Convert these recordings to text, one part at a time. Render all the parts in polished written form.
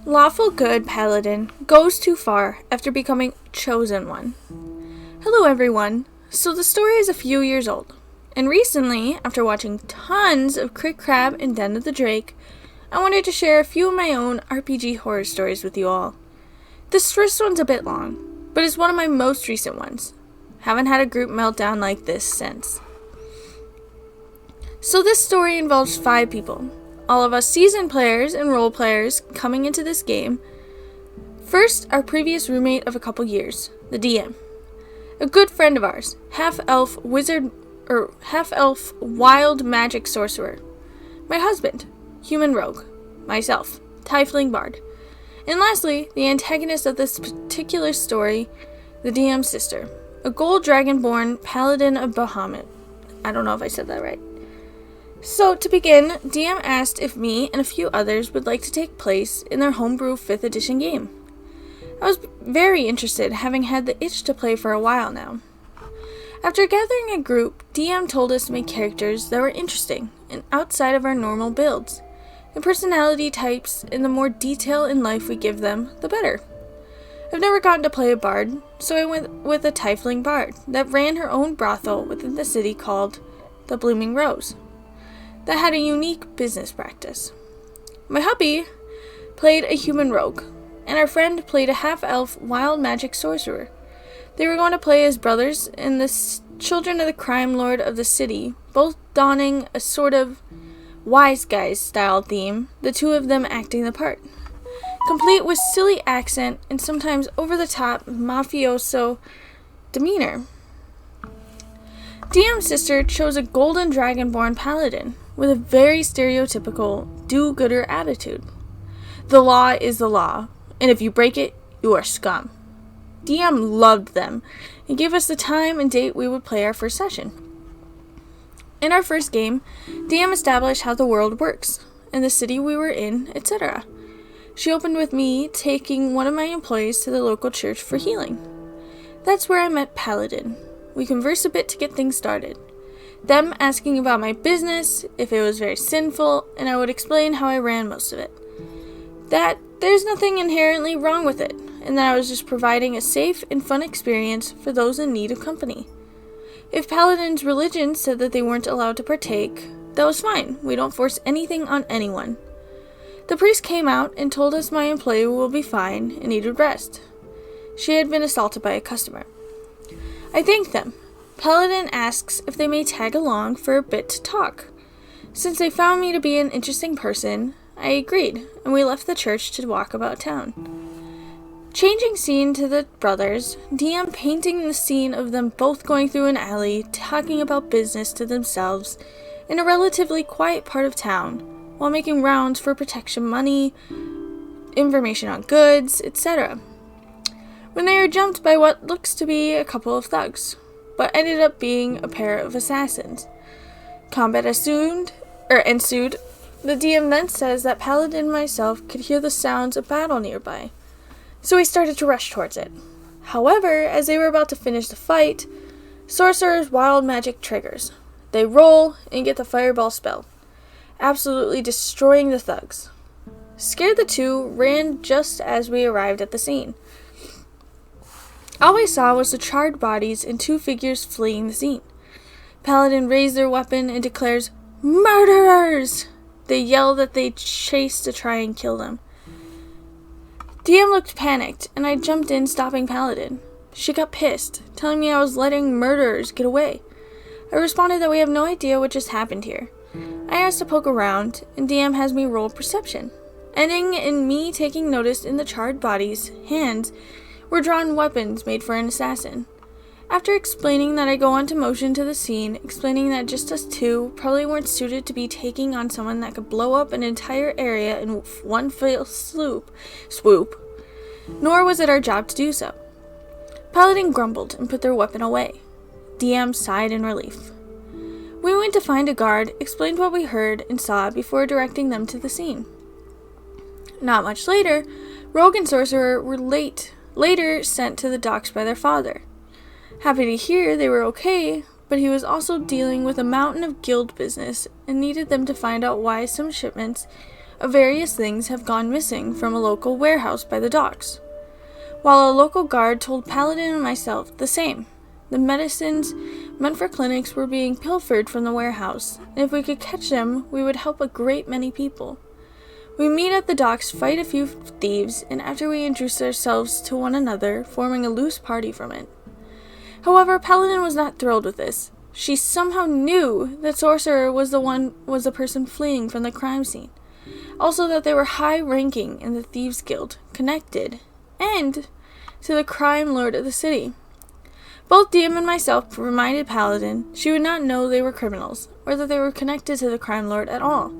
Lawful good paladin goes too far after becoming chosen one. Hello everyone. So the story is a few years old, and recently, after watching tons of Crick Crab and Den of the Drake, I wanted to share a few of my own RPG horror stories with you all. This first one's a bit long, but it's one of my most recent ones. Haven't had a group meltdown like this since. So this story involves 5 people. All of us seasoned players and role players coming into this game. First, our previous roommate of a couple years, the DM. A good friend of ours, half-elf wild magic sorcerer. My husband, human rogue. Myself, tiefling bard. And lastly, the antagonist of this particular story, the DM's sister, a gold dragonborn paladin of Bahamut. I don't know if I said that right. So, to begin, DM asked if me and a few others would like to take place in their homebrew 5th edition game. I was very interested, having had the itch to play for a while now. After gathering a group, DM told us to make characters that were interesting and outside of our normal builds. The personality types and the more detail in life we give them, the better. I've never gotten to play a bard, so I went with a tiefling bard that ran her own brothel within the city called the Blooming Rose, that had a unique business practice. My hubby played a human rogue, and our friend played a half-elf wild magic sorcerer. They were going to play as brothers and the children of the crime lord of the city, both donning a sort of wise guys style theme, the 2 of them acting the part, complete with silly accent and sometimes over-the-top mafioso demeanor. DM's sister chose a golden dragonborn paladin with a very stereotypical do-gooder attitude. The law is the law, and if you break it, you are scum. DM loved them and gave us the time and date we would play our first session. In our first game, DM established how the world works, and the city we were in, etc. She opened with me taking one of my employees to the local church for healing. That's where I met Paladin. We conversed a bit to get things started. Them asking about my business, if it was very sinful, and I would explain how I ran most of it. That there's nothing inherently wrong with it, and that I was just providing a safe and fun experience for those in need of company. If Paladin's religion said that they weren't allowed to partake, that was fine. We don't force anything on anyone. The priest came out and told us my employee will be fine and needed rest. She had been assaulted by a customer. I thanked them. Paladin asks if they may tag along for a bit to talk. Since they found me to be an interesting person, I agreed, and we left the church to walk about town. Changing scene to the brothers, DM painting the scene of them both going through an alley, talking about business to themselves, in a relatively quiet part of town, while making rounds for protection money, information on goods, etc. When they are jumped by what looks to be a couple of thugs, but ended up being a pair of assassins. Combat ensued. The DM then says that Paladin and myself could hear the sounds of battle nearby, so we started to rush towards it. However, as they were about to finish the fight, Sorcerer's wild magic triggers. They roll and get the fireball spell, absolutely destroying the thugs. Scared, the 2 ran just as we arrived at the scene. All I saw was the charred bodies and 2 figures fleeing the scene. Paladin raised their weapon and declares, "Murderers!" They yell that they chased to try and kill them. DM looked panicked, and I jumped in, stopping Paladin. She got pissed, telling me I was letting murderers get away. I responded that we have no idea what just happened here. I asked to poke around, and DM has me roll perception, ending in me taking notice in the charred bodies' hands were drawn weapons made for an assassin. After explaining that, I go on to motion to the scene, explaining that just us 2 probably weren't suited to be taking on someone that could blow up an entire area in one fell swoop, nor was it our job to do so. Paladin grumbled and put their weapon away. DM sighed in relief. We went to find a guard, explained what we heard and saw before directing them to the scene. Not much later, Rogue and Sorcerer were later sent to the docks by their father. Happy to hear they were okay, but he was also dealing with a mountain of guild business and needed them to find out why some shipments of various things have gone missing from a local warehouse by the docks, while a local guard told Paladin and myself the same. The medicines meant for clinics were being pilfered from the warehouse, and if we could catch them, we would help a great many people. We meet at the docks, fight a few thieves, and after we introduce ourselves to one another, forming a loose party from it. However, Paladin was not thrilled with this. She somehow knew that Sorcerer was the person fleeing from the crime scene. Also that they were high-ranking in the Thieves Guild, connected, and to the crime lord of the city. Both DM and myself reminded Paladin she would not know they were criminals, or that they were connected to the crime lord at all.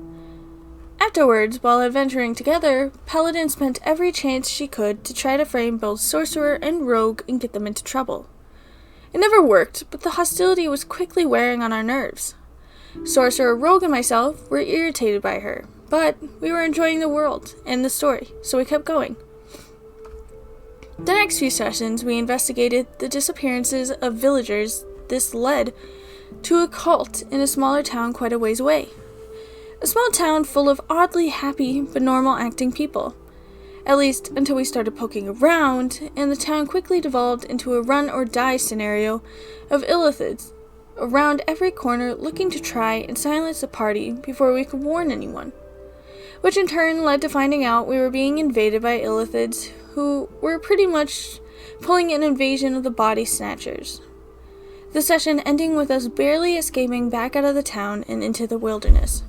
Afterwards, while adventuring together, Paladin spent every chance she could to try to frame both Sorcerer and Rogue and get them into trouble. It never worked, but the hostility was quickly wearing on our nerves. Sorcerer, Rogue, and myself were irritated by her, but we were enjoying the world and the story, so we kept going. The next few sessions, we investigated the disappearances of villagers. This led to a cult in a smaller town quite a ways away. A small town full of oddly happy but normal acting people. At least until we started poking around, and the town quickly devolved into a run-or-die scenario of illithids around every corner looking to try and silence the party before we could warn anyone. Which in turn led to finding out we were being invaded by illithids who were pretty much pulling an invasion of the body snatchers. The session ending with us barely escaping back out of the town and into the wilderness.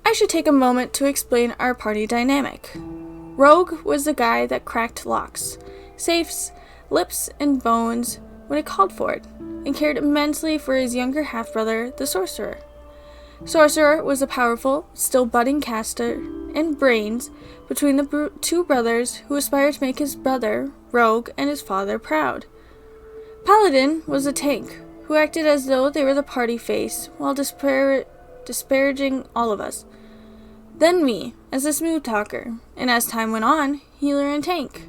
I should take a moment to explain our party dynamic. Rogue was the guy that cracked locks, safes, lips, and bones when it called for it, and cared immensely for his younger half-brother, the Sorcerer. Sorcerer was a powerful, still budding caster and brains between the two brothers who aspired to make his brother, Rogue, and his father proud. Paladin was a tank, who acted as though they were the party face while disparaging all of us. Then me, as the smooth talker, and as time went on, healer and tank.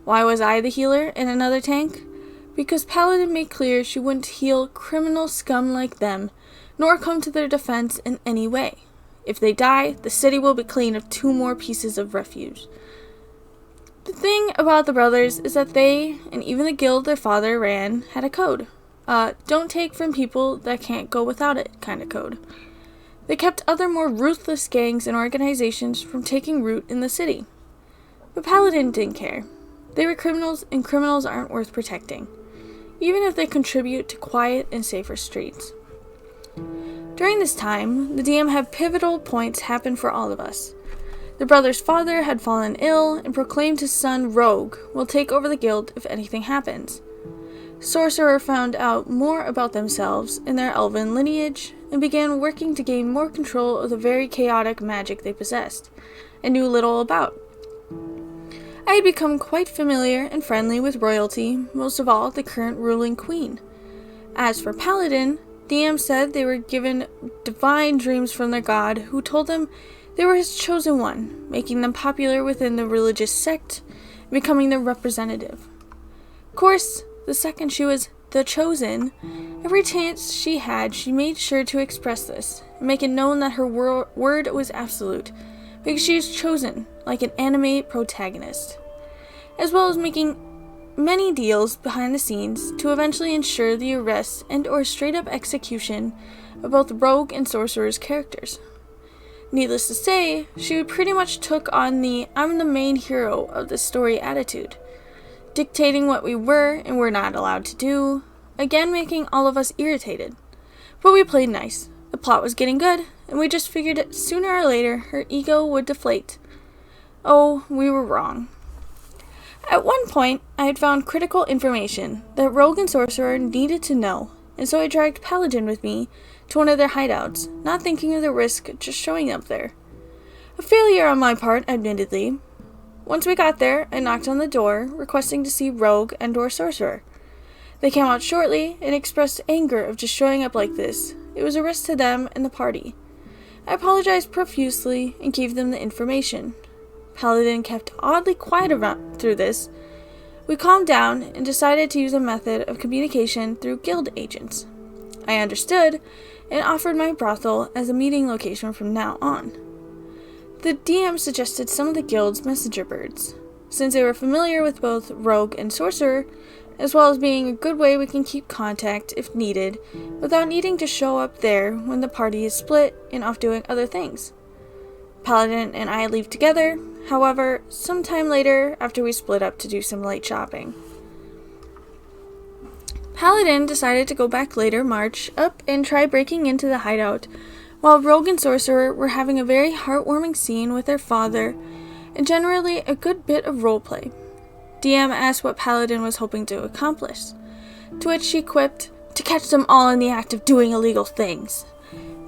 Why was I the healer and another tank? Because Paladin made clear she wouldn't heal criminal scum like them, nor come to their defense in any way. If they die, the city will be clean of 2 more pieces of refuse. The thing about the brothers is that they, and even the guild their father ran, had a code. Don't take from people that can't go without it kind of code. They kept other more ruthless gangs and organizations from taking root in the city. But Paladin didn't care. They were criminals, and criminals aren't worth protecting, even if they contribute to quiet and safer streets. During this time, the DM had pivotal points happen for all of us. The brother's father had fallen ill and proclaimed his son Rogue will take over the guild if anything happens. Sorcerer found out more about themselves and their elven lineage and began working to gain more control of the very chaotic magic they possessed and knew little about. I had become quite familiar and friendly with royalty, most of all the current ruling queen. As for Paladin, DM said they were given divine dreams from their god, who told them they were his chosen one, making them popular within the religious sect and becoming their representative. Of course, the second she was the chosen, every chance she had, she made sure to express this and make it known that her word was absolute, because she was chosen like an anime protagonist, as well as making many deals behind the scenes to eventually ensure the arrest and or straight up execution of both Rogue and Sorcerer's characters. Needless to say, she pretty much took on the I'm the main hero of the story attitude, dictating what we were and were not allowed to do, again making all of us irritated. But we played nice. The plot was getting good, and we just figured that sooner or later her ego would deflate. Oh, we were wrong. At one point, I had found critical information that Rogue and Sorcerer needed to know, and so I dragged Paladin with me to one of their hideouts, not thinking of the risk just showing up there. A failure on my part, admittedly. Once we got there, I knocked on the door, requesting to see Rogue and or Sorcerer. They came out shortly and expressed anger of just showing up like this. It was a risk to them and the party. I apologized profusely and gave them the information. Paladin kept oddly quiet through this. We calmed down and decided to use a method of communication through guild agents. I understood and offered my brothel as a meeting location from now on. The DM suggested some of the guild's messenger birds, since they were familiar with both rogue and sorcerer, as well as being a good way we can keep contact if needed, without needing to show up there when the party is split and off doing other things. Paladin and I leave together, however, sometime later after we split up to do some light shopping. Paladin decided to go back later, march up, and try breaking into the hideout, while Rogue and Sorcerer were having a very heartwarming scene with their father, and generally a good bit of roleplay. DM asked what Paladin was hoping to accomplish, to which she quipped, "To catch them all in the act of doing illegal things."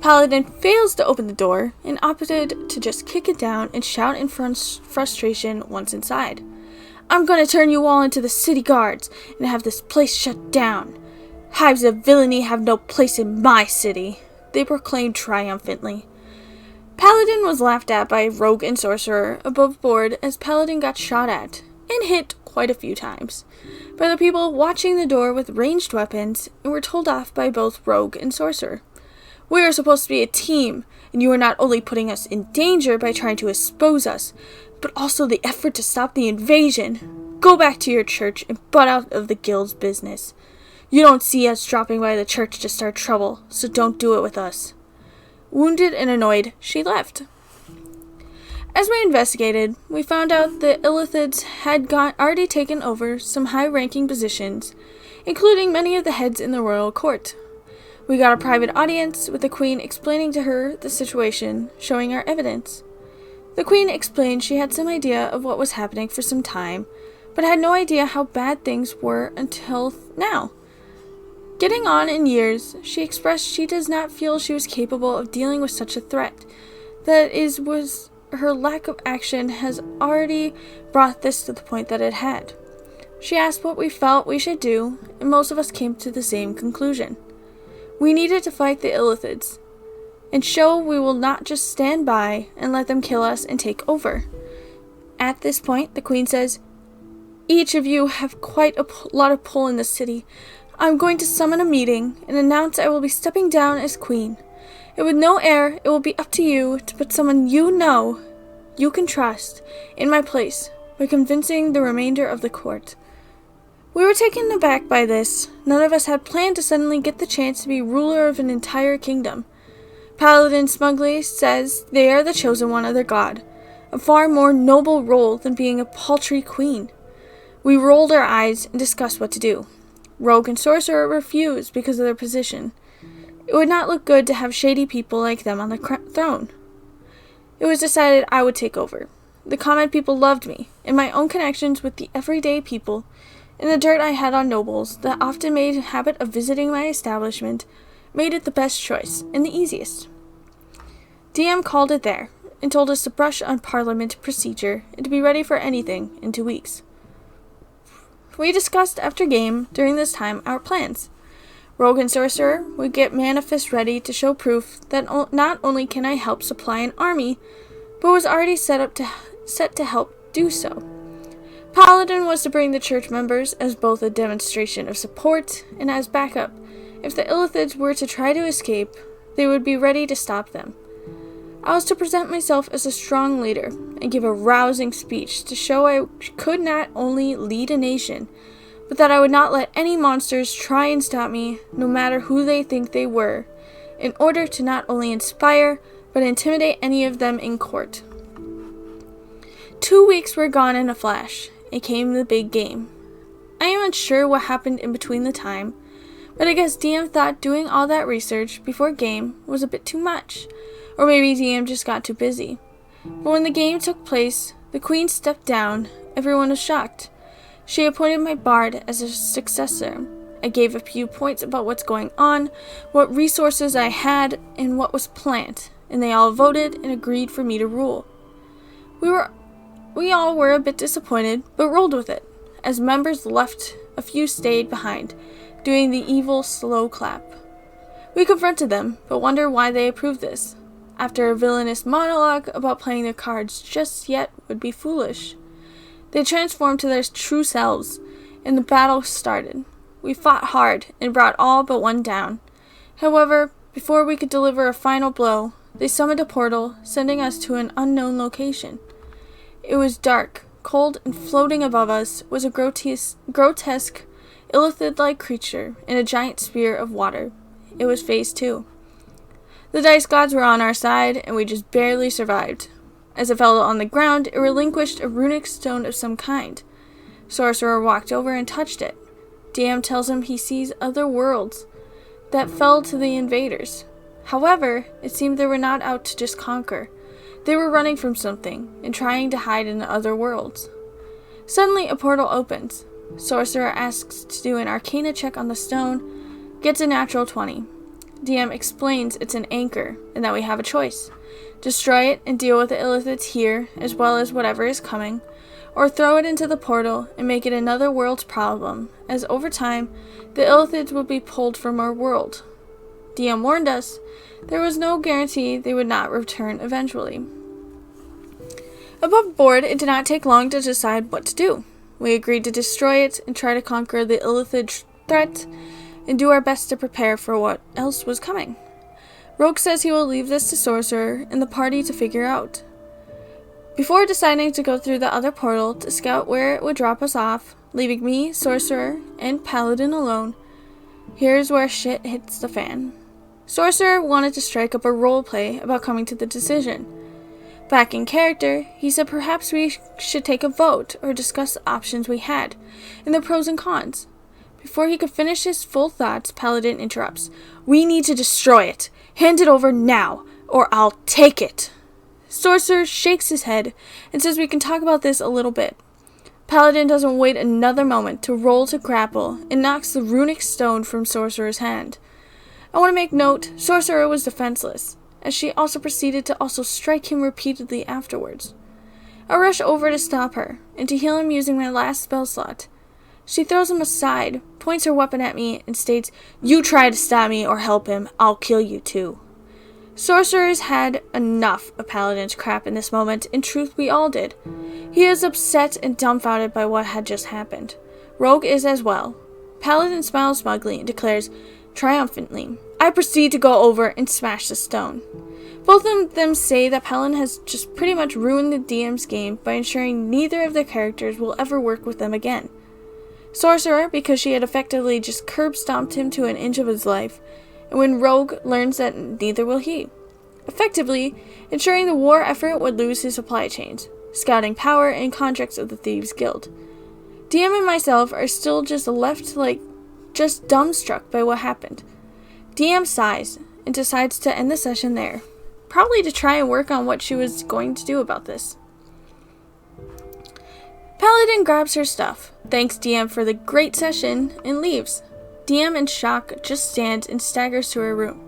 Paladin fails to open the door, and opted to just kick it down and shout in frustration once inside. "I'm going to turn you all into the city guards and have this place shut down. Hives of villainy have no place in my city," they proclaimed triumphantly. Paladin was laughed at by Rogue and Sorcerer above board as Paladin got shot at, and hit quite a few times, by the people watching the door with ranged weapons, and were told off by both Rogue and Sorcerer. "We are supposed to be a team, and you are not only putting us in danger by trying to expose us, but also the effort to stop the invasion. Go back to your church and butt out of the guild's business. You don't see us dropping by the church to start trouble, so don't do it with us." Wounded and annoyed, she left. As we investigated, we found out the Illithids had already taken over some high-ranking positions, including many of the heads in the royal court. We got a private audience with the Queen explaining to her the situation, showing our evidence. The Queen explained she had some idea of what was happening for some time, but had no idea how bad things were until now. Getting on in years, she expressed she does not feel she was capable of dealing with such a threat. Her lack of action has already brought this to the point that it had. She asked what we felt we should do, and most of us came to the same conclusion. We needed to fight the Illithids, and show we will not just stand by and let them kill us and take over. At this point, the Queen says, "Each of you have quite a lot of pull in the city. I'm going to summon a meeting and announce I will be stepping down as Queen. And with no heir, it will be up to you to put someone you know, you can trust, in my place by convincing the remainder of the court." We were taken aback by this. None of us had planned to suddenly get the chance to be ruler of an entire kingdom. Paladin smugly says they are the chosen one of their god, a far more noble role than being a paltry queen. We rolled our eyes and discussed what to do. Rogue and Sorcerer refused because of their position. It would not look good to have shady people like them on the throne. It was decided I would take over. The common people loved me, and my own connections with the everyday people, and the dirt I had on nobles that often made a habit of visiting my establishment, made it the best choice, and the easiest. DM called it there, and told us to brush on Parliament procedure, and to be ready for anything in 2 weeks. We discussed after game, during this time, our plans. Rogue and Sorcerer would get Manifest ready to show proof that not only can I help supply an army, but was already set to help do so. Paladin was to bring the church members as both a demonstration of support and as backup. If the Illithids were to try to escape, they would be ready to stop them. I was to present myself as a strong leader and give a rousing speech to show I could not only lead a nation, but that I would not let any monsters try and stop me, no matter who they think they were, in order to not only inspire, but intimidate any of them in court. 2 weeks were gone in a flash. It came the big game. I am unsure what happened in between the time, but I guess DM thought doing all that research before game was a bit too much, or maybe DM just got too busy. But when the game took place, the Queen stepped down. Everyone was shocked. She appointed my bard as a successor. I gave a few points about what's going on, what resources I had, and what was planned, and they all voted and agreed for me to rule. We all were a bit disappointed, but rolled with it. As members left, a few stayed behind, doing the evil slow clap. We confronted them, but wondered why they approved this. After a villainous monologue about playing their cards just yet would be foolish. They transformed to their true selves, and the battle started. We fought hard and brought all but one down. However, before we could deliver a final blow, They summoned a portal, sending us to an unknown location. It was dark, cold, and floating above us was a grotesque illithid-like creature in a giant sphere of water. It was phase 2. The dice gods were on our side, and we just barely survived. As it fell on the ground, it relinquished a runic stone of some kind. Sorcerer walked over and touched it. DM tells him he sees other worlds that fell to the invaders. However, it seemed they were not out to just conquer. They were running from something and trying to hide in the other worlds. Suddenly, a portal opens. Sorcerer asks to do an arcana check on the stone, gets a natural 20. DM explains it's an anchor and that we have a choice. Destroy it and deal with the illithids here, as well as whatever is coming, or throw it into the portal and make it another world's problem, as over time, the illithids would be pulled from our world. DM warned us there was no guarantee they would not return eventually. Above board, it did not take long to decide what to do. We agreed to destroy it and try to conquer the illithid threat, and do our best to prepare for what else was coming. Rogue says he will leave this to Sorcerer and the party to figure out. Before deciding to go through the other portal to scout where it would drop us off, leaving me, Sorcerer, and Paladin alone, here's where shit hits the fan. Sorcerer wanted to strike up a roleplay about coming to the decision. Back in character, he said perhaps we should take a vote or discuss the options we had, and the pros and cons. Before he could finish his full thoughts, Paladin interrupts. We need to destroy it. Hand it over now, or I'll take it. Sorcerer shakes his head and says we can talk about this a little bit. Paladin doesn't wait another moment to roll to grapple and knocks the runic stone from Sorcerer's hand. I want to make note, Sorcerer was defenseless, as she also proceeded to also strike him repeatedly afterwards. I rush over to stop her, and to heal him using my last spell slot. She throws him aside, points her weapon at me, and states, You try to stop me or help him, I'll kill you too. Sorcerer's had enough of Paladin's crap in this moment. In truth, we all did. He is upset and dumbfounded by what had just happened. Rogue is as well. Paladin smiles smugly and declares, triumphantly, I proceed to go over and smash the stone. Both of them say that Paladin has just pretty much ruined the DM's game by ensuring neither of their characters will ever work with them again. Sorcerer, because she had effectively just curb-stomped him to an inch of his life, and when Rogue learns that neither will he. Effectively, ensuring the war effort would lose his supply chains, scouting power and contracts of the Thieves Guild. DM and myself are still just left just dumbstruck by what happened. DM sighs and decides to end the session there, probably to try and work on what she was going to do about this. Paladin grabs her stuff, thanks DM for the great session, and leaves. DM in shock just stands and staggers to her room.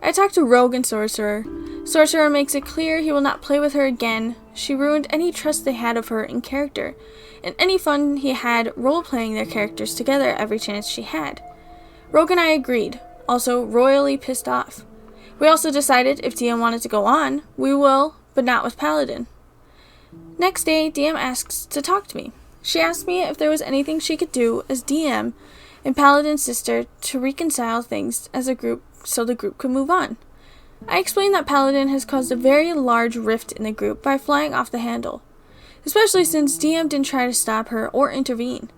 I talk to Rogue and Sorcerer. Sorcerer makes it clear he will not play with her again. She ruined any trust they had of her in character, and any fun he had role-playing their characters together every chance she had. Rogue and I agreed, also royally pissed off. We also decided if DM wanted to go on, we will, but not with Paladin. Next day, DM asks to talk to me. She asked me if there was anything she could do as DM and Paladin's sister to reconcile things as a group so the group could move on. I explained that Paladin has caused a very large rift in the group by flying off the handle, especially since DM didn't try to stop her or intervene.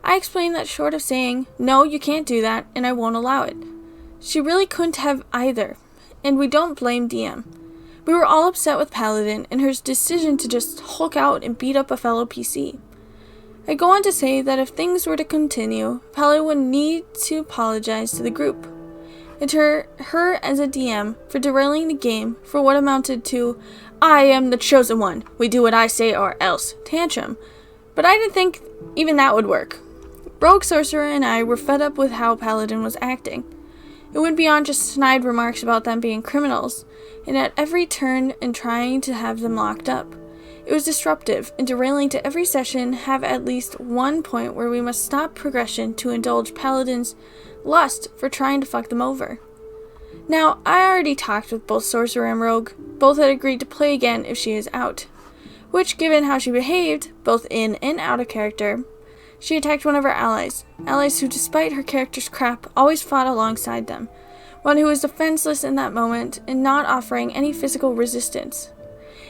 I explained that short of saying, no, you can't do that, and I won't allow it, she really couldn't have either, and we don't blame DM. We were all upset with Paladin and her decision to just hulk out and beat up a fellow PC. I go on to say that if things were to continue, Paladin would need to apologize to the group, and her as a DM for derailing the game for what amounted to, I am the chosen one, we do what I say or else, tantrum. But I didn't think even that would work. Rogue, Sorcerer, and I were fed up with how Paladin was acting. It went beyond just snide remarks about them being criminals, and at every turn and trying to have them locked up. It was disruptive and derailing to every session have at least one point where we must stop progression to indulge Paladin's lust for trying to fuck them over. Now, I already talked with both Sorcerer and Rogue. Both had agreed to play again if she is out, which, given how she behaved, both in and out of character, she attacked one of our allies who, despite her character's crap, always fought alongside them. one who was defenseless in that moment and not offering any physical resistance.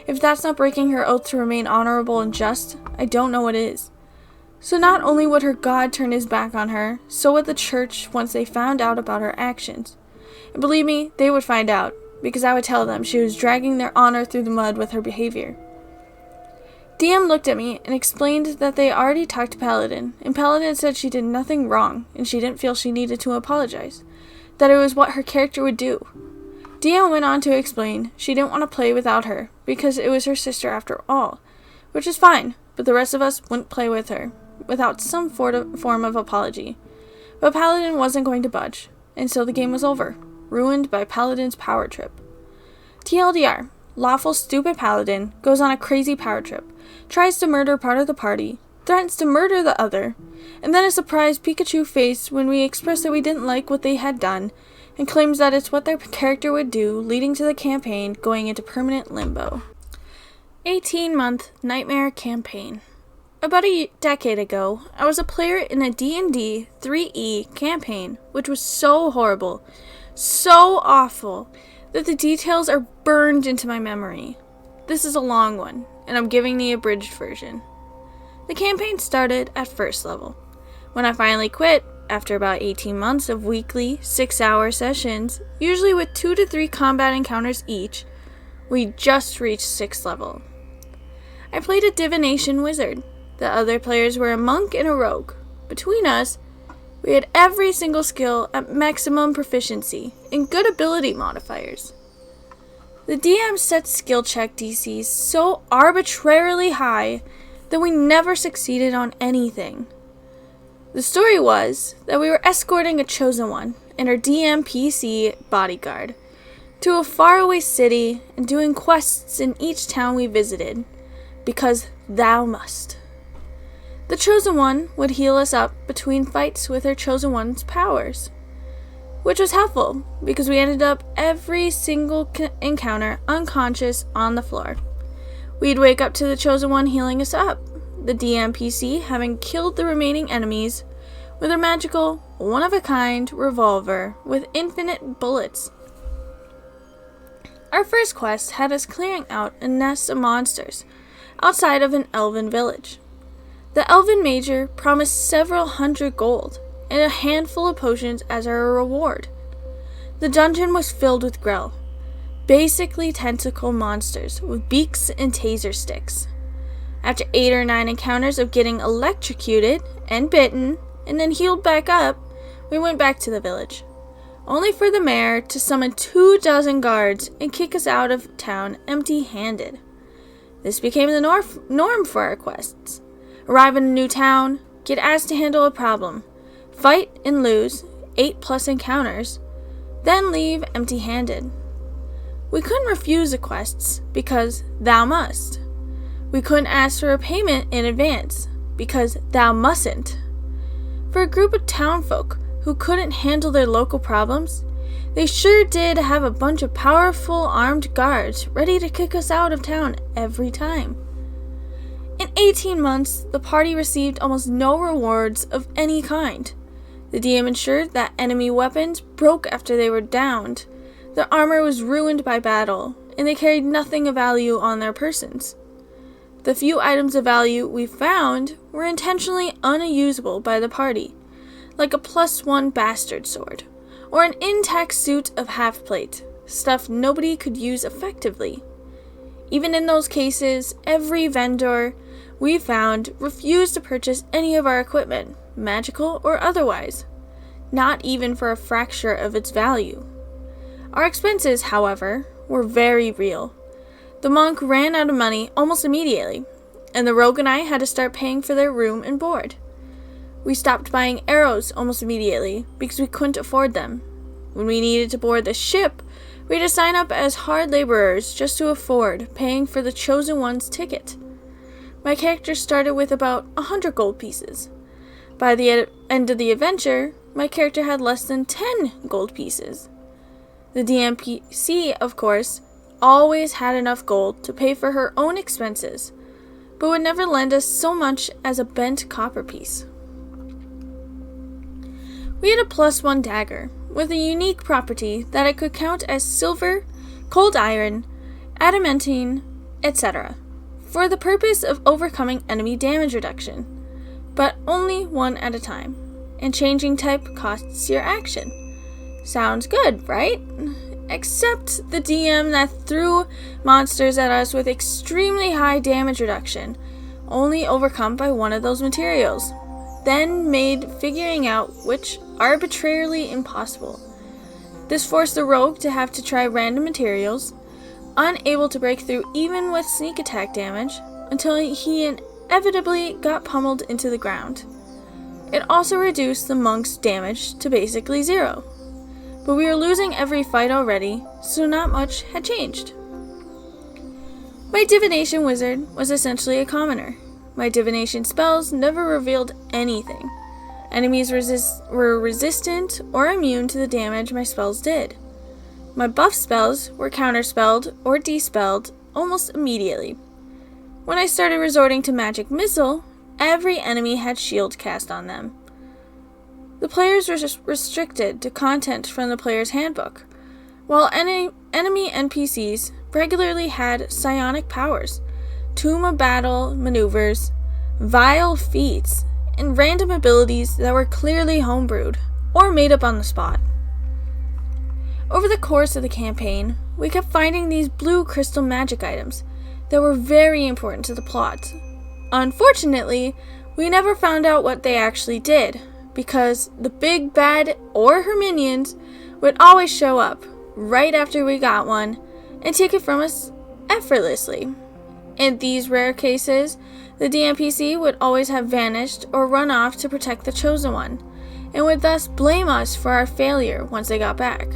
If that's not breaking her oath to remain honorable and just, I don't know what is. So not only would her God turn his back on her, so would the church once they found out about her actions. And believe me, they would find out, because I would tell them she was dragging their honor through the mud with her behavior. DM looked at me and explained that they already talked to Paladin, and Paladin said she did nothing wrong, and she didn't feel she needed to apologize, that it was what her character would do. DM went on to explain she didn't want to play without her, because it was her sister after all, which is fine, but the rest of us wouldn't play with her, without some form of apology. But Paladin wasn't going to budge, and so the game was over, ruined by Paladin's power trip. TLDR, lawful stupid Paladin goes on a crazy power trip, tries to murder part of the party, threatens to murder the other, and then is surprised Pikachu face when we express that we didn't like what they had done, and claims that it's what their character would do, leading to the campaign going into permanent limbo. 18-month Nightmare Campaign. About a decade ago, I was a player in a D&D 3E campaign, which was so horrible, so awful, that the details are burned into my memory. This is a long one, and I'm giving the abridged version. The campaign started at first level. When I finally quit, after about 18 months of weekly 6-hour sessions, usually with 2 to 3 combat encounters each, we just reached 6th level. I played a divination wizard. The other players were a monk and a rogue. Between us, we had every single skill at maximum proficiency and good ability modifiers. The DM set skill check DCs so arbitrarily high that we never succeeded on anything. The story was that we were escorting a chosen one and her DM PC bodyguard to a faraway city and doing quests in each town we visited, because thou must. The Chosen One would heal us up between fights with her Chosen One's powers, which was helpful because we ended up every single encounter unconscious on the floor. We'd wake up to the Chosen One healing us up, the DMPC having killed the remaining enemies with her magical, one-of-a-kind revolver with infinite bullets. Our first quest had us clearing out a nest of monsters outside of an elven village. The elven major promised several hundred gold and a handful of potions as our reward. The dungeon was filled with Grell, basically tentacle monsters with beaks and taser sticks. After 8 or 9 encounters of getting electrocuted and bitten and then healed back up, we went back to the village, only for the mayor to summon 24 guards and kick us out of town empty-handed. This became the norm for our quests. Arrive in a new town, get asked to handle a problem, fight and lose 8+ encounters, then leave empty-handed. We couldn't refuse the quests because thou must. We couldn't ask for a payment in advance because thou mustn't. For a group of townfolk who couldn't handle their local problems, they sure did have a bunch of powerful armed guards ready to kick us out of town every time. In 18 months, the party received almost no rewards of any kind. The DM ensured that enemy weapons broke after they were downed, their armor was ruined by battle, and they carried nothing of value on their persons. The few items of value we found were intentionally unusable by the party, like a +1 bastard sword, or an intact suit of half-plate, stuff nobody could use effectively. Even in those cases, every vendor we found refused to purchase any of our equipment, magical or otherwise, not even for a fraction of its value. Our expenses, however, were very real. The monk ran out of money almost immediately, and the rogue and I had to start paying for their room and board. We stopped buying arrows almost immediately because we couldn't afford them. When we needed to board the ship, we had to sign up as hard laborers just to afford paying for the Chosen One's ticket. My character started with about 100 gold pieces. By the end of the adventure, my character had less than 10 gold pieces. The DMPC, of course, always had enough gold to pay for her own expenses, but would never lend us so much as a bent copper piece. We had a +1 dagger, with a unique property that I could count as silver, cold iron, adamantine, etc., for the purpose of overcoming enemy damage reduction, but only one at a time, and changing type costs your action. Sounds good, right? Except the DM that threw monsters at us with extremely high damage reduction, only overcome by one of those materials, then made figuring out which arbitrarily impossible. This forced the rogue to have to try random materials, unable to break through even with sneak attack damage, until he inevitably got pummeled into the ground. It also reduced the monk's damage to basically 0. But we were losing every fight already, so not much had changed. My divination wizard was essentially a commoner. My divination spells never revealed anything. Enemies were resistant or immune to the damage my spells did. My buff spells were counterspelled or dispelled almost immediately. When I started resorting to magic missile, every enemy had shield cast on them. The players were restricted to content from the player's handbook, while enemy NPCs regularly had psionic powers, tomb of battle maneuvers, vile feats, and random abilities that were clearly homebrewed or made up on the spot. Over the course of the campaign, we kept finding these blue crystal magic items that were very important to the plot. Unfortunately, we never found out what they actually did, because the big bad or her minions would always show up right after we got one and take it from us effortlessly. In these rare cases, the DMPC would always have vanished or run off to protect the chosen one, and would thus blame us for our failure once they got back.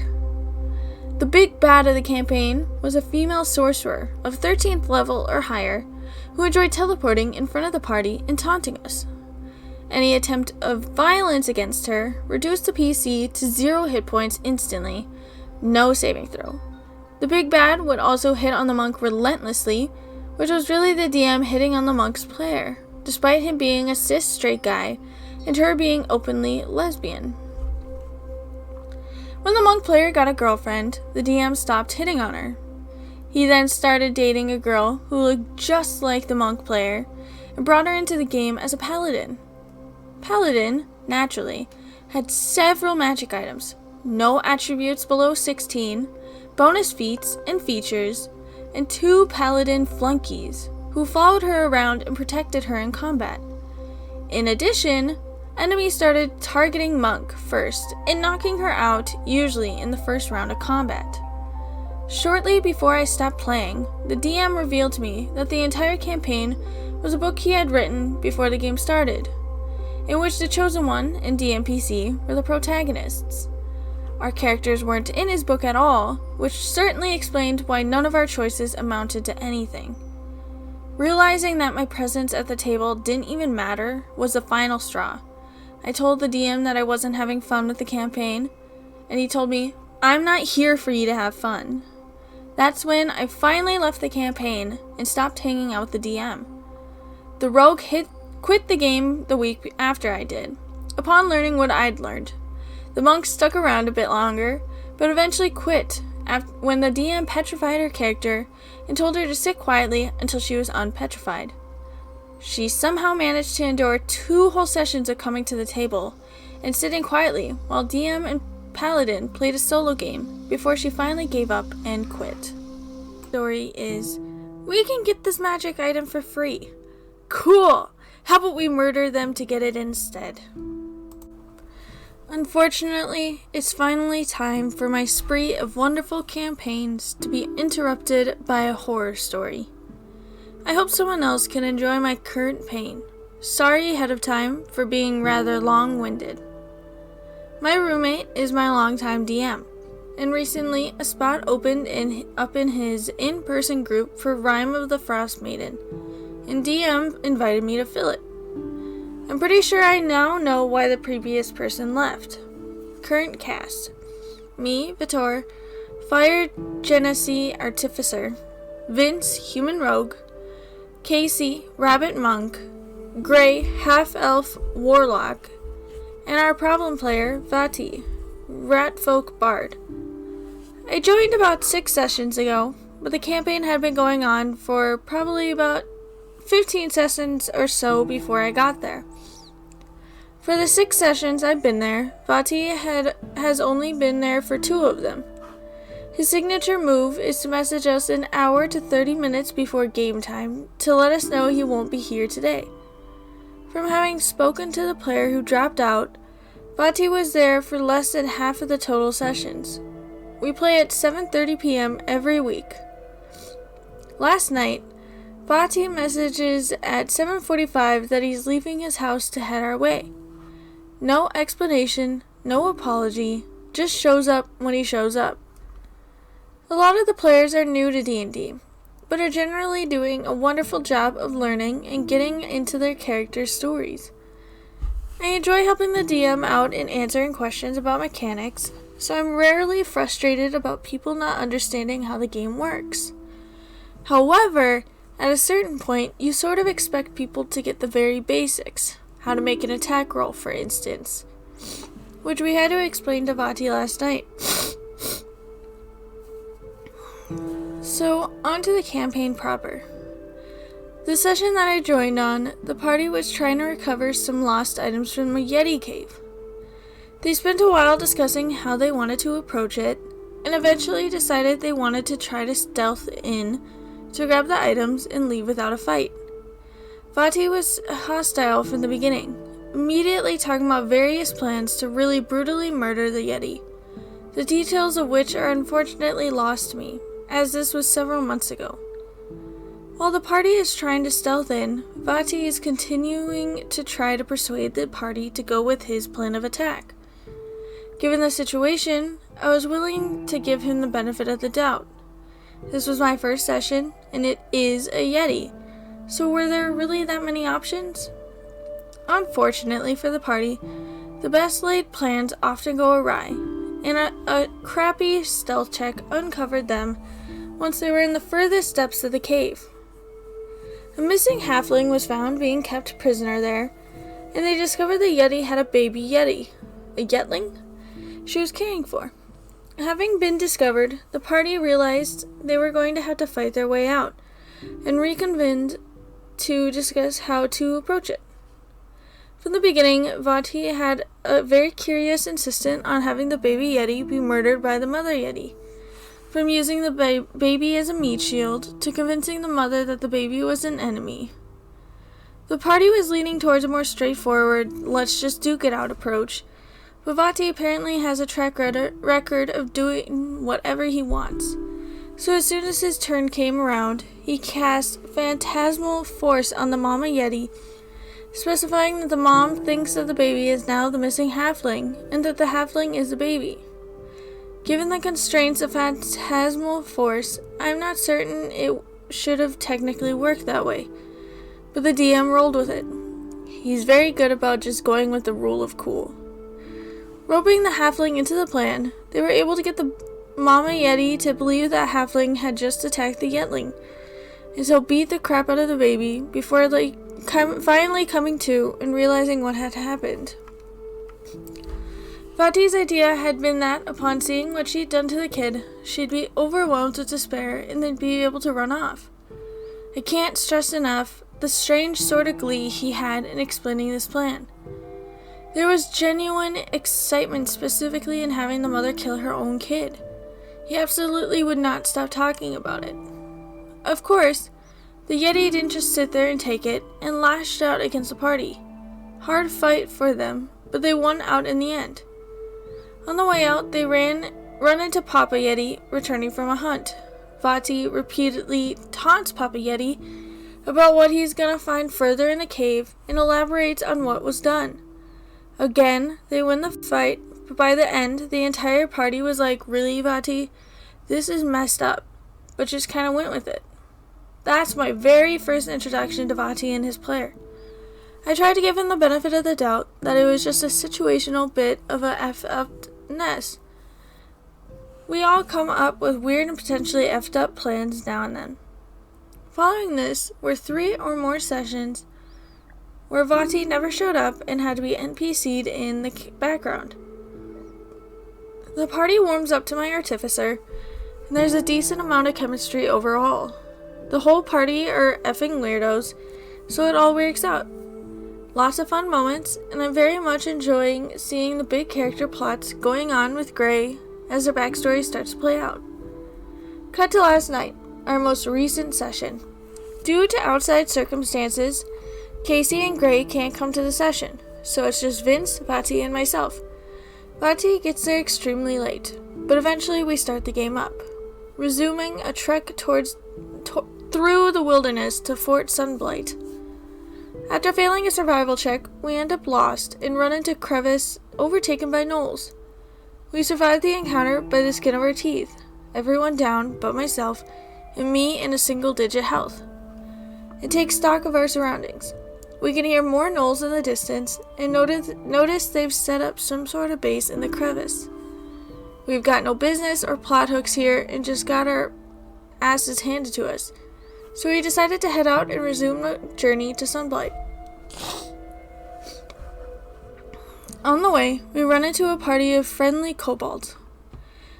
The big bad of the campaign was a female sorcerer of 13th level or higher who enjoyed teleporting in front of the party and taunting us. Any attempt of violence against her reduced the PC to 0 hit points instantly, no saving throw. The big bad would also hit on the monk relentlessly, which was really the DM hitting on the monk's player, despite him being a cis straight guy and her being openly lesbian. When the monk player got a girlfriend, the DM stopped hitting on her. He then started dating a girl who looked just like the monk player and brought her into the game as a paladin. Paladin, naturally, had several magic items, no attributes below 16, bonus feats and features, and 2 paladin flunkies who followed her around and protected her in combat. In addition, enemies started targeting Monk first and knocking her out, usually in the first round of combat. Shortly before I stopped playing, the DM revealed to me that the entire campaign was a book he had written before the game started, in which the Chosen One and DMPC were the protagonists. Our characters weren't in his book at all, which certainly explained why none of our choices amounted to anything. Realizing that my presence at the table didn't even matter was the final straw. I told the DM that I wasn't having fun with the campaign, and he told me, "I'm not here for you to have fun." That's when I finally left the campaign and stopped hanging out with the DM. The rogue quit the game the week after I did, upon learning what I'd learned. The monk stuck around a bit longer, but eventually quit when the DM petrified her character and told her to sit quietly until she was unpetrified. She somehow managed to endure 2 whole sessions of coming to the table and sitting quietly while DM and Paladin played a solo game before she finally gave up and quit. The story is, we can get this magic item for free. Cool! How about we murder them to get it instead? Unfortunately, it's finally time for my spree of wonderful campaigns to be interrupted by a horror story. I hope someone else can enjoy my current pain. Sorry ahead of time for being rather long-winded. My roommate is my longtime DM, and recently a spot opened up in his in-person group for Rime of the Frost Maiden, and DM invited me to fill it. I'm pretty sure I now know why the previous person left. Current cast: me, Vitor, Fire Genasi Artificer, Vince, Human Rogue, Casey, Rabbit Monk, Gray, Half-Elf Warlock, and our problem player, Vati, Ratfolk Bard. I joined about 6 sessions ago, but the campaign had been going on for probably about 15 sessions or so before I got there. For the 6 sessions I've been there, Bodhi has only been there for 2 of them. His signature move is to message us an hour to 30 minutes before game time to let us know he won't be here today. From having spoken to the player who dropped out, Bodhi was there for less than half of the total sessions. We play at 7:30 p.m. every week. Last night, Bodhi messages at 7:45 that he's leaving his house to head our way. No explanation, no apology, just shows up when he shows up. A lot of the players are new to D&D, but are generally doing a wonderful job of learning and getting into their characters' stories. I enjoy helping the DM out in answering questions about mechanics, so I'm rarely frustrated about people not understanding how the game works. However, at a certain point, you sort of expect people to get the very basics, how to make an attack roll, for instance, which we had to explain to Vati last night. So, on to the campaign proper. The session that I joined on, the party was trying to recover some lost items from a Yeti cave. They spent a while discussing how they wanted to approach it, and eventually decided they wanted to try to stealth in to grab the items and leave without a fight. Vati was hostile from the beginning, immediately talking about various plans to really brutally murder the Yeti, the details of which are unfortunately lost to me, as this was several months ago. While the party is trying to stealth in, Vati is continuing to try to persuade the party to go with his plan of attack. Given the situation, I was willing to give him the benefit of the doubt. This was my first session, and it is a Yeti, so were there really that many options? Unfortunately for the party, the best laid plans often go awry, and a crappy stealth check uncovered them once they were in the furthest depths of the cave. A missing halfling was found being kept prisoner there, and they discovered the Yeti had a baby Yeti, a Yetling, she was caring for. Having been discovered, the party realized they were going to have to fight their way out, and reconvened to discuss how to approach it. From the beginning, Vati had a very curious insistent on having the baby Yeti be murdered by the mother Yeti. From using the baby as a meat shield, to convincing the mother that the baby was an enemy. The party was leaning towards a more straightforward, let's just duke it out approach, but Vati apparently has a track record of doing whatever he wants. So as soon as his turn came around, he cast Phantasmal Force on the Mama Yeti, specifying that the mom thinks that the baby is now the missing halfling, and that the halfling is the baby. Given the constraints of Phantasmal Force, I'm not certain it should have technically worked that way, but the DM rolled with it. He's very good about just going with the rule of cool. Roping the halfling into the plan, they were able to get the Mama Yeti to believe that halfling had just attacked the Yetling, and so beat the crap out of the baby before finally coming to and realizing what had happened. Vati's idea had been that, upon seeing what she'd done to the kid, she'd be overwhelmed with despair and then be able to run off. I can't stress enough the strange sort of glee he had in explaining this plan. There was genuine excitement specifically in having the mother kill her own kid. He absolutely would not stop talking about it. Of course, the Yeti didn't just sit there and take it, and lashed out against the party. Hard fight for them, but they won out in the end. On the way out, they run into Papa Yeti, returning from a hunt. Vati repeatedly taunts Papa Yeti about what he's gonna find further in the cave, and elaborates on what was done. Again, they win the fight, but by the end, the entire party was like, really, Vati? This is messed up, but just kind of went with it. That's my very first introduction to Vati and his player. I tried to give him the benefit of the doubt that it was just a situational bit of a F-upness. We all come up with weird and potentially effed up plans now and then. Following this were 3 or more sessions where Vati never showed up and had to be NPC'd in the background. The party warms up to my artificer, and there's a decent amount of chemistry overall. The whole party are effing weirdos, so it all works out. Lots of fun moments, and I'm very much enjoying seeing the big character plots going on with Gray as their backstory starts to play out. Cut to last night, our most recent session. Due to outside circumstances, Casey and Gray can't come to the session, so it's just Vince, Vati, and myself. Vati gets there extremely late, but eventually we start the game up, resuming a trek through the wilderness to Fort Sunblight. After failing a survival check, we end up lost and run into crevice overtaken by gnolls. We survive the encounter by the skin of our teeth, everyone down but myself, and me in a single-digit health. It takes stock of our surroundings. We can hear more gnolls in the distance and notice they've set up some sort of base in the crevice. We've got no business or plot hooks here and just got our asses handed to us, so we decided to head out and resume the journey to Sunblight. On the way, we run into a party of friendly kobolds.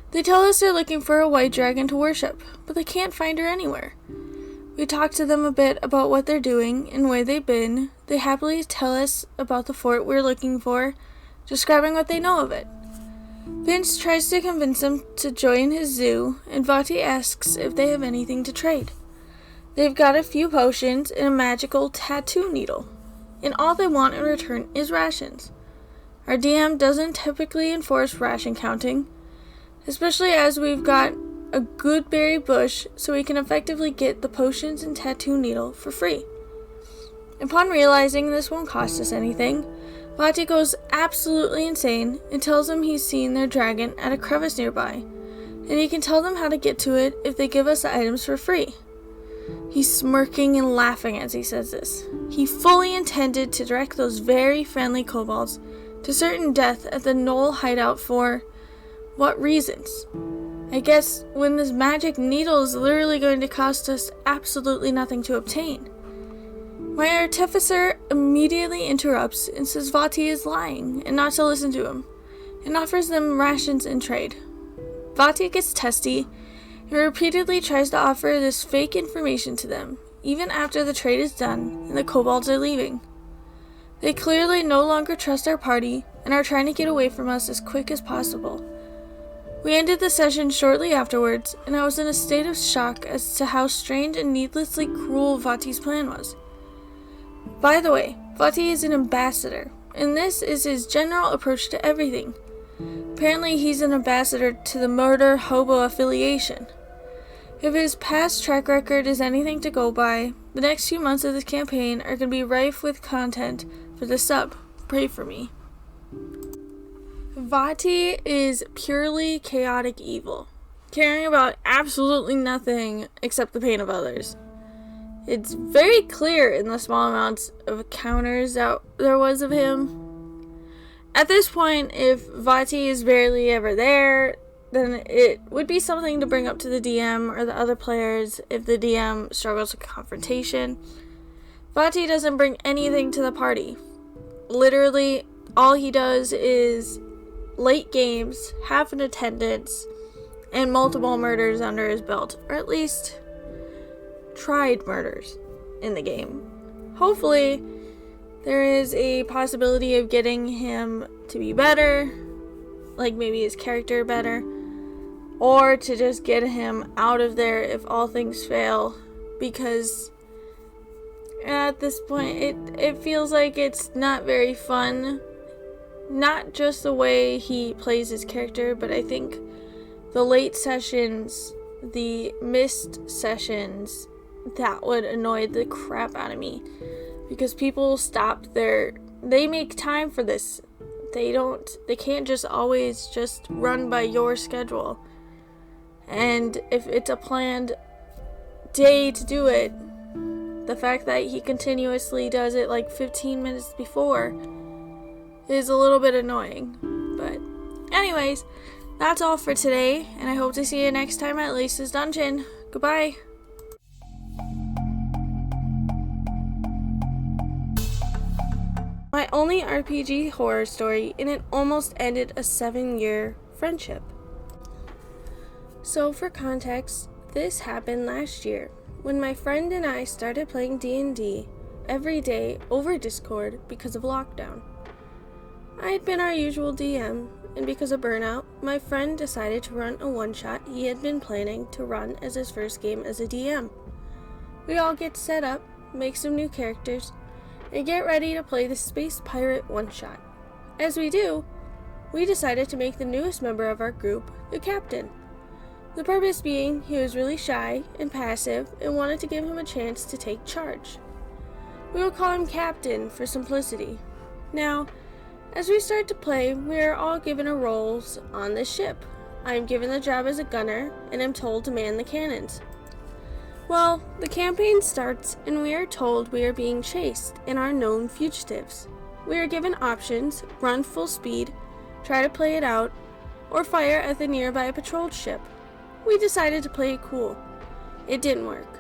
They tell us they're looking for a white dragon to worship, but they can't find her anywhere. We talk to them a bit about what they're doing and where they've been. They happily tell us about the fort we're looking for, describing what they know of it. Vince tries to convince them to join his zoo, and Vati asks if they have anything to trade. They've got a few potions and a magical tattoo needle, and all they want in return is rations. Our DM doesn't typically enforce ration counting, especially as we've got a good berry bush, so we can effectively get the potions and tattoo needle for free. Upon realizing this won't cost us anything, Vati goes absolutely insane and tells them he's seen their dragon at a crevice nearby, and he can tell them how to get to it if they give us the items for free. He's smirking and laughing as he says this. He fully intended to direct those very friendly kobolds to certain death at the gnoll hideout for what reasons? I guess when this magic needle is literally going to cost us absolutely nothing to obtain. My artificer immediately interrupts and says Vati is lying and not to listen to him, and offers them rations in trade. Vati gets testy and repeatedly tries to offer this fake information to them, even after the trade is done and the kobolds are leaving. They clearly no longer trust our party and are trying to get away from us as quick as possible. We ended the session shortly afterwards, and I was in a state of shock as to how strange and needlessly cruel Vati's plan was. By the way, Vati is an ambassador, and this is his general approach to everything. Apparently he's an ambassador to the murder hobo affiliation. If his past track record is anything to go by, the next few months of this campaign are going to be rife with content for the sub. Pray for me. Vati is purely chaotic evil, caring about absolutely nothing except the pain of others. It's very clear in the small amounts of encounters that there was of him. At this point, if Vati is barely ever there, then it would be something to bring up to the DM or the other players if the DM struggles with confrontation. Vati doesn't bring anything to the party. Literally, all he does is late games, half an attendance, and multiple murders under his belt, or at least tried murders in the game. Hopefully, there is a possibility of getting him to be better, like maybe his character better, or to just get him out of there if all things fail, because at this point it feels like it's not very fun. Not just the way he plays his character, but I think the late sessions, the missed sessions, that would annoy the crap out of me. Because people they make time for this. They can't just always just run by your schedule. And if it's a planned day to do it, the fact that he continuously does it like 15 minutes before is a little bit annoying. But anyways, that's all for today, and I hope to see you next time at Lisa's Dungeon. Goodbye. My only RPG horror story, and it almost ended a 7-year friendship. So for context, this happened last year when my friend and I started playing D&D every day over Discord because of lockdown. I had been our usual DM, and because of burnout, my friend decided to run a one-shot he had been planning to run as his first game as a DM. We all get set up, make some new characters, and get ready to play the Space Pirate one-shot. As we do, we decided to make the newest member of our group the captain. The purpose being he was really shy and passive and wanted to give him a chance to take charge. We will call him Captain for simplicity. Now, as we start to play, we are all given a roles on the ship. I am given the job as a gunner and am told to man the cannons. Well, the campaign starts and we are told we are being chased and are known fugitives. We are given options: run full speed, try to play it out, or fire at the nearby patrol ship. We decided to play it cool. It didn't work.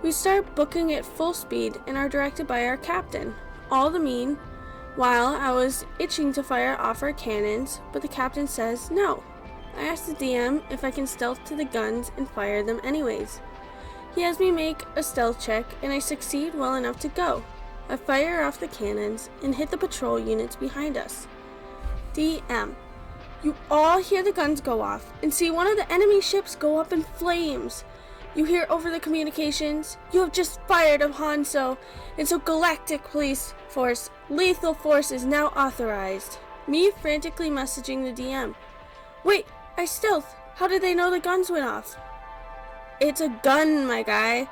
We start booking at full speed and are directed by our captain. All the meanwhile, I was itching to fire off our cannons, but the captain says no. I asked the DM if I can stealth to the guns and fire them anyways. He has me make a stealth check and I succeed well enough to go. I fire off the cannons and hit the patrol units behind us. DM: you all hear the guns go off and see one of the enemy ships go up in flames. You hear over the communications, you have just fired a Hanso, and so Galactic Police Force, lethal force is now authorized. Me frantically messaging the DM: wait, I stealth. How did they know the guns went off? It's a gun, my guy.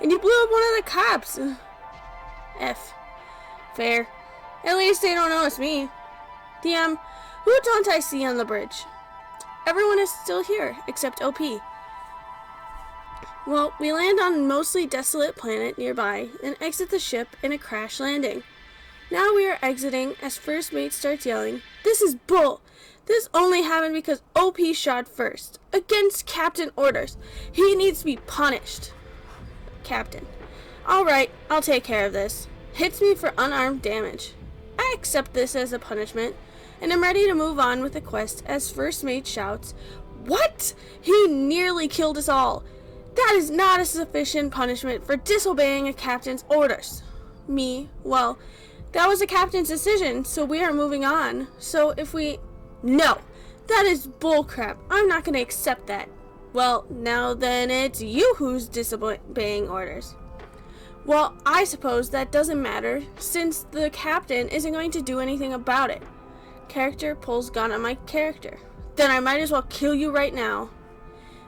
And you blew up one of the cops. F. Fair. At least they don't notice me. DM: who don't I see on the bridge? Everyone is still here, except OP. Well, we land on a mostly desolate planet nearby and exit the ship in a crash landing. Now we are exiting as first mate starts yelling, "This is bull! This only happened because OP shot first. Against captain orders. He needs to be punished." Captain: alright, I'll take care of this. Hits me for unarmed damage. I accept this as a punishment, and am ready to move on with the quest as first mate shouts, "What? He nearly killed us all. That is not a sufficient punishment for disobeying a captain's orders." Me: well, that was the captain's decision, so we are moving on. So if we... No, that is bullcrap. I'm not going to accept that. Well, now then it's you who's disobeying orders. Well, I suppose that doesn't matter, since the captain isn't going to do anything about it. Character pulls gun on my character. Then I might as well kill you right now.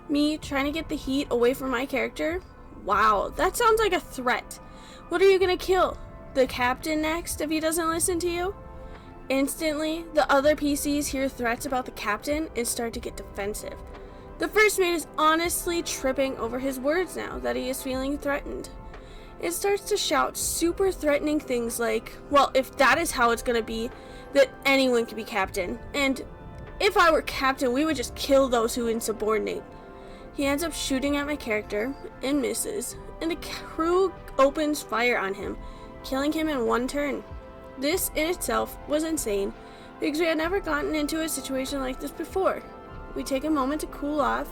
Me trying to get the heat away from my character? Wow, that sounds like a threat. What are you going to kill? The captain next if he doesn't listen to you? Instantly, the other PCs hear threats about the captain and start to get defensive. The first mate is honestly tripping over his words now that he is feeling threatened. It starts to shout super threatening things like, well, if that is how it's going to be, that anyone can be captain, and if I were captain, we would just kill those who insubordinate. He ends up shooting at my character and misses, and the crew opens fire on him, killing him in one turn. This in itself was insane because we had never gotten into a situation like this before. We take a moment to cool off,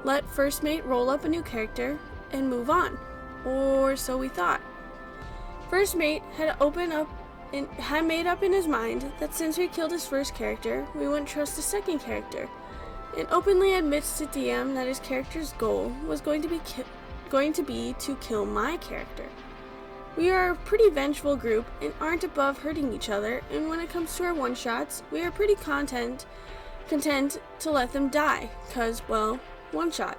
let first mate roll up a new character, and move on. Or so we thought. First mate had made up in his mind that since we killed his first character, we wouldn't trust the second character, and openly admits to DM that his character's goal was going to be to kill my character. We are a pretty vengeful group and aren't above hurting each other, and when it comes to our one-shots, we are pretty content to let them die, cause, well, one-shot.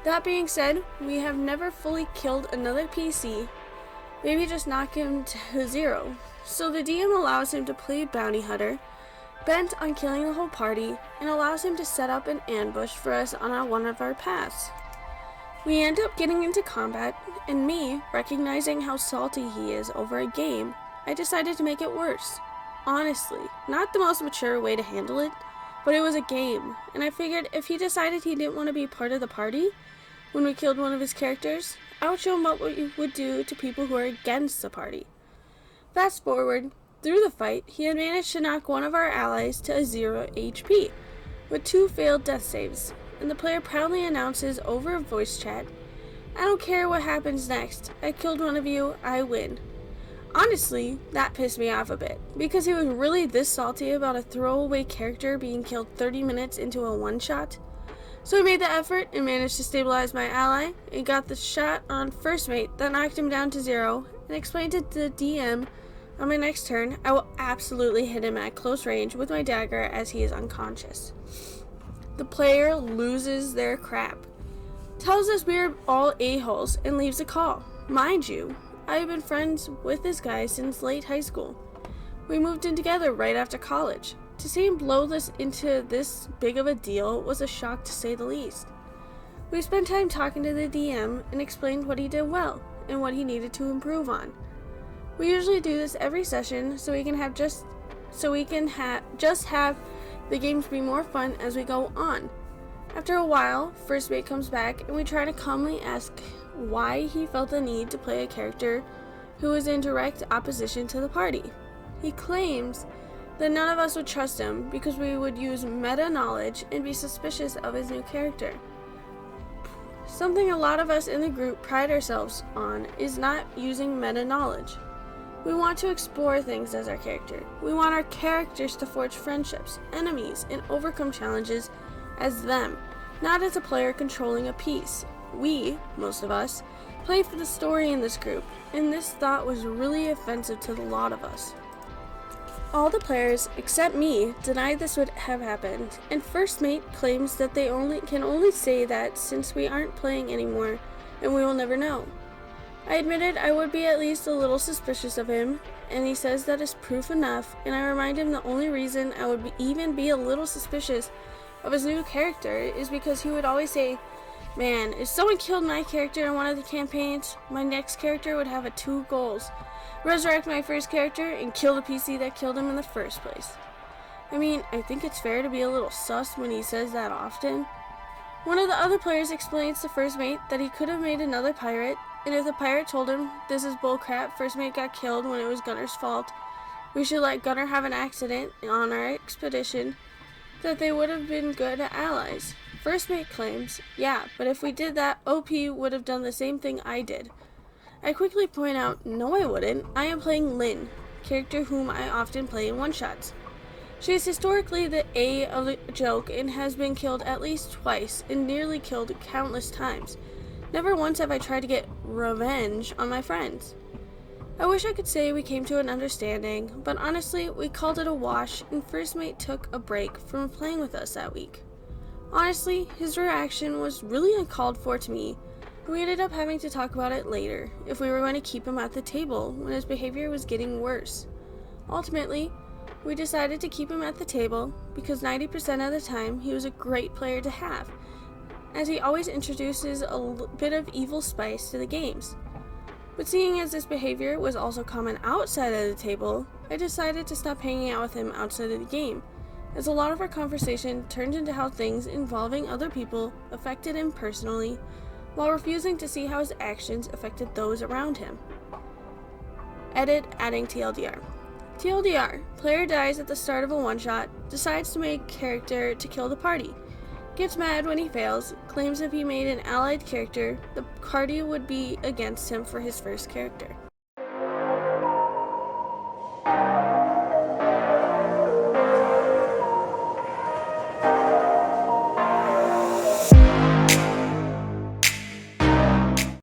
That being said, we have never fully killed another PC, maybe just knock him to zero, so the DM allows him to play bounty hunter, bent on killing the whole party, and allows him to set up an ambush for us on one of our paths. We end up getting into combat, and me, recognizing how salty he is over a game, I decided to make it worse. Honestly, not the most mature way to handle it, but it was a game, and I figured if he decided he didn't want to be part of the party when we killed one of his characters, I would show him what we would do to people who are against the party. Fast forward, through the fight, he had managed to knock one of our allies to a 0 HP, with 2 failed death saves, and the player proudly announces over a voice chat, "I don't care what happens next. I killed one of you, I win." Honestly, that pissed me off a bit, because he was really this salty about a throwaway character being killed 30 minutes into a one-shot. So he made the effort and managed to stabilize my ally and got the shot on first mate that knocked him down to 0 and explained to the DM, "On my next turn, I will absolutely hit him at close range with my dagger as he is unconscious." The player loses their crap, tells us we are all a-holes, and leaves a call. Mind you, I have been friends with this guy since late high school. We moved in together right after college. To see him blow this into this big of a deal was a shock to say the least. We spent time talking to the DM and explained what he did well and what he needed to improve on. We usually do this every session so we can just have the games be more fun as we go on. After a while, first mate comes back and we try to calmly ask why he felt the need to play a character who was in direct opposition to the party. He claims that none of us would trust him because we would use meta knowledge and be suspicious of his new character. Something a lot of us in the group pride ourselves on is not using meta knowledge. We want to explore things as our character. We want our characters to forge friendships, enemies, and overcome challenges as them, not as a player controlling a piece. We, most of us, play for the story in this group, and this thought was really offensive to the lot of us. All the players, except me, denied this would have happened, and first mate claims that they can only say that since we aren't playing anymore, and we will never know. I admitted I would be at least a little suspicious of him, and he says that is proof enough, and I remind him the only reason I would even be a little suspicious of his new character is because he would always say, "Man, if someone killed my character in one of the campaigns, my next character would have 2 goals. Resurrect my first character and kill the PC that killed him in the first place." I mean, I think it's fair to be a little sus when he says that often. One of the other players explains to first mate that he could have made another pirate, and if the pirate told him this is bullcrap, first mate got killed when it was Gunner's fault, we should let Gunner have an accident on our expedition, that they would have been good allies. First mate claims, "Yeah, but if we did that, OP would have done the same thing I did." I quickly point out, "No I wouldn't. I am playing Lynn, character whom I often play in one-shots. She is historically the A of the joke and has been killed at least twice and nearly killed countless times. Never once have I tried to get revenge on my friends." I wish I could say we came to an understanding, but honestly, we called it a wash and first mate took a break from playing with us that week. Honestly, his reaction was really uncalled for to me. We ended up having to talk about it later, if we were going to keep him at the table when his behavior was getting worse. Ultimately, we decided to keep him at the table because 90% of the time he was a great player to have, as he always introduces a bit of evil spice to the games. But seeing as this behavior was also common outside of the table, I decided to stop hanging out with him outside of the game, as a lot of our conversation turned into how things involving other people affected him personally, while refusing to see how his actions affected those around him. Edit adding TLDR. TLDR, player dies at the start of a one-shot, decides to make character to kill the party, gets mad when he fails, claims if he made an allied character, the party would be against him for his first character.